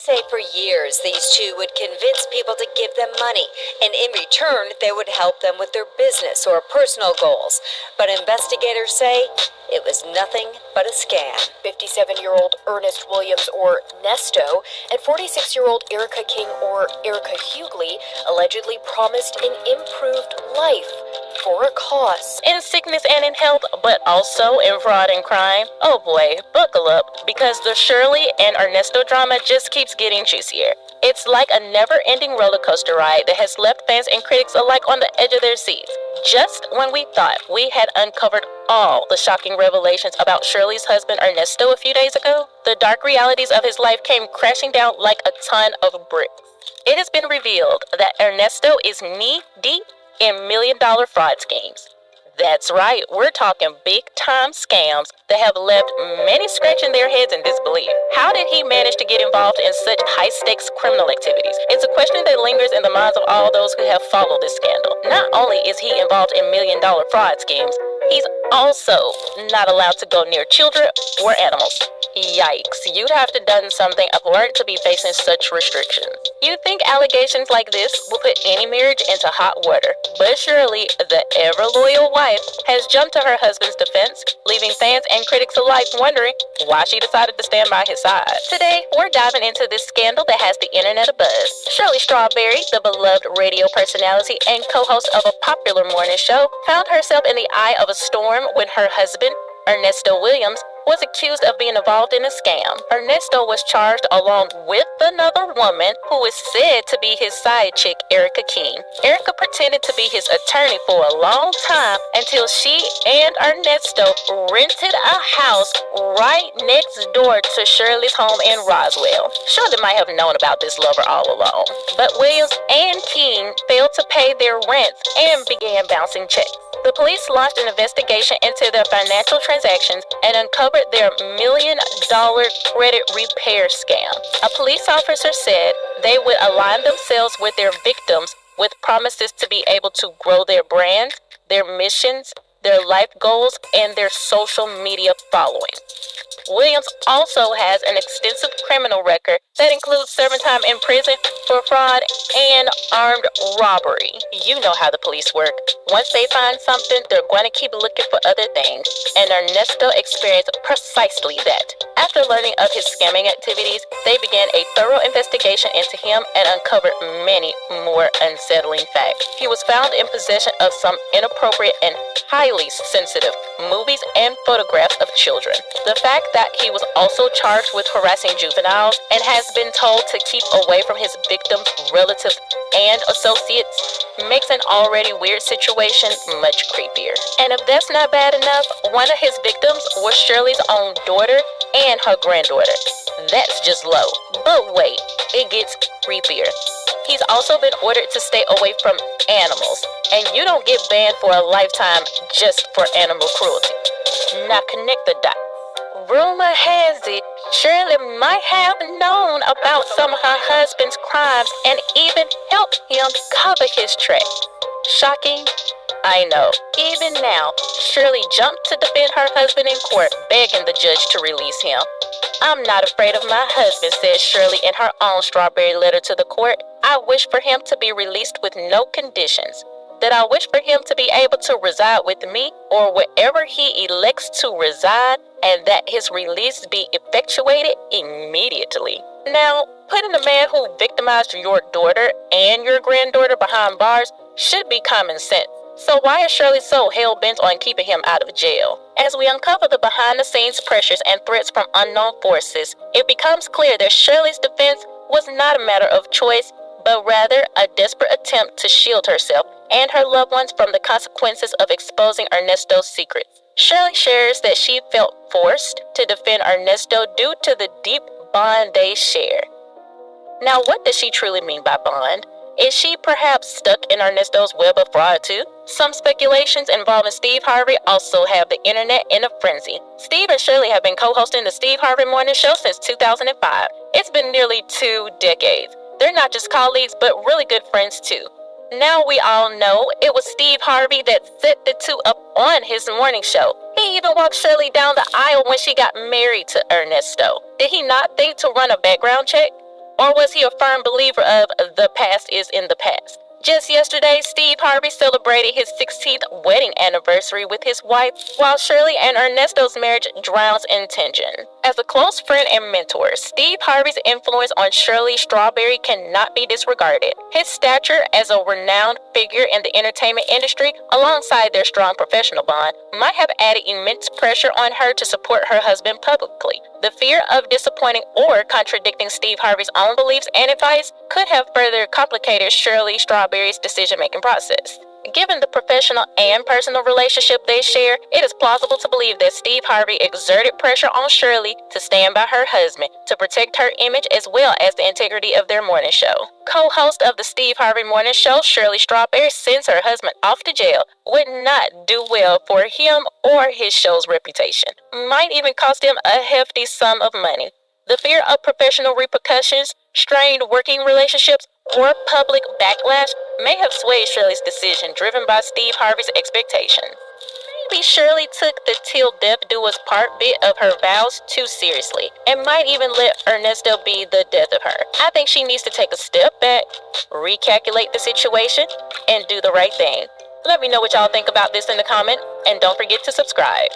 Say for years these two would convince people to give them money, and in return they would help them with their business or personal goals. But investigators say it was nothing but a scam. 57-year-old Ernest Williams, or Nesto, and 46-year-old Erica King, or Erica Hughley, allegedly promised an improved life for a cause. In sickness and in health, but also in fraud and crime. Oh boy, buckle up, because the Shirley and Ernesto drama just keeps getting juicier. It's like a never-ending roller coaster ride that has left fans and critics alike on the edge of their seats. Just when we thought we had uncovered all the shocking revelations about Shirley's husband Ernesto a few days ago, the dark realities of his life came crashing down like a ton of bricks. It has been revealed that Ernesto is knee-deep in million-dollar fraud schemes. That's right, we're talking big-time scams that have left many scratching their heads in disbelief. How did he manage to get involved in such high-stakes criminal activities? It's a question that lingers in the minds of all those who have followed this scandal. Not only is he involved in million-dollar fraud schemes, he's also not allowed to go near children or animals. Yikes, you'd have to done something abhorrent to be facing such restrictions. You'd think allegations like this will put any marriage into hot water, but surely the ever-loyal wife has jumped to her husband's defense, leaving fans and critics alike wondering why she decided to stand by his side. Today, we're diving into this scandal that has the internet abuzz. Shirley Strawberry, the beloved radio personality and co-host of a popular morning show, found herself in the eye of a storm when her husband, Ernesto Williams, was accused of being involved in a scam. Ernesto was charged along with another woman who is said to be his side chick, Erica King. Erica pretended to be his attorney for a long time until she and Ernesto rented a house right next door to Shirley's home in Roswell. Shirley might have known about this lover all along, but Williams and King failed to pay their rent and began bouncing checks. The police launched an investigation into their financial transactions and uncovered their million-dollar credit repair scam. A police officer said they would align themselves with their victims with promises to be able to grow their brand, their missions, their life goals, and their social media following. Williams also has an extensive criminal record that includes serving time in prison for fraud and armed robbery. You know how the police work. Once they find something, they're going to keep looking for other things, and Ernesto experienced precisely that. After learning of his scamming activities, they began a thorough investigation into him and uncovered many more unsettling facts. He was found in possession of some inappropriate and highly sensitive movies and photographs of children. The fact that he was also charged with harassing juveniles and has been told to keep away from his victims' relatives and associates makes an already weird situation much creepier. And if that's not bad enough, one of his victims was Shirley's own daughter and her granddaughter. That's just low. But wait, it gets creepier. He's also been ordered to stay away from animals, and you don't get banned for a lifetime just for animal cruelty. Now connect the dots. Rumor has it Shirley might have known about some of her husband's crimes and even helped him cover his tracks. Shocking? I know. Even now, Shirley jumped to defend her husband in court, begging the judge to release him. I'm not afraid of my husband, said Shirley in her own strawberry letter to the court. I wish for him to be released with no conditions. That I wish for him to be able to reside with me or wherever he elects to reside, and that his release be effectuated immediately. Now, putting a man who victimized your daughter and your granddaughter behind bars should be common sense. So why is Shirley so hell-bent on keeping him out of jail? As we uncover the behind-the-scenes pressures and threats from unknown forces, it becomes clear that Shirley's defense was not a matter of choice, but rather a desperate attempt to shield herself and her loved ones from the consequences of exposing Ernesto's secrets. Shirley shares that she felt forced to defend Ernesto due to the deep bond they share. Now, what does she truly mean by bond? Is she perhaps stuck in Ernesto's web of fraud too? Some speculations involving Steve Harvey also have the internet in a frenzy. Steve and Shirley have been co-hosting the Steve Harvey Morning Show since 2005. It's been nearly 2 decades. They're not just colleagues, but really good friends too. Now we all know it was Steve Harvey that set the two up on his morning show. He even walked Shirley down the aisle when she got married to Ernesto. Did he not think to run a background check? Or was he a firm believer of the past is in the past? Just yesterday, Steve Harvey celebrated his 16th wedding anniversary with his wife, while Shirley and Ernesto's marriage drowns in tension. As a close friend and mentor, Steve Harvey's influence on Shirley Strawberry cannot be disregarded. His stature as a renowned figure in the entertainment industry, alongside their strong professional bond, might have added immense pressure on her to support her husband publicly. The fear of disappointing or contradicting Steve Harvey's own beliefs and advice could have further complicated Shirley Strawberry's decision-making process. Given the professional and personal relationship they share, it is plausible to believe that Steve Harvey exerted pressure on Shirley to stand by her husband to protect her image as well as the integrity of their morning show. Co-host of the Steve Harvey Morning Show, Shirley Strawberry sends her husband off to jail would not do well for him or his show's reputation. Might even cost him a hefty sum of money. The fear of professional repercussions, strained working relationships, or public backlash may have swayed Shirley's decision, driven by Steve Harvey's expectations. Maybe Shirley took the till death do us part bit of her vows too seriously, and might even let Ernesto be the death of her. I think she needs to take a step back, recalculate the situation, and do the right thing. Let me know what y'all think about this in the comments, and don't forget to subscribe.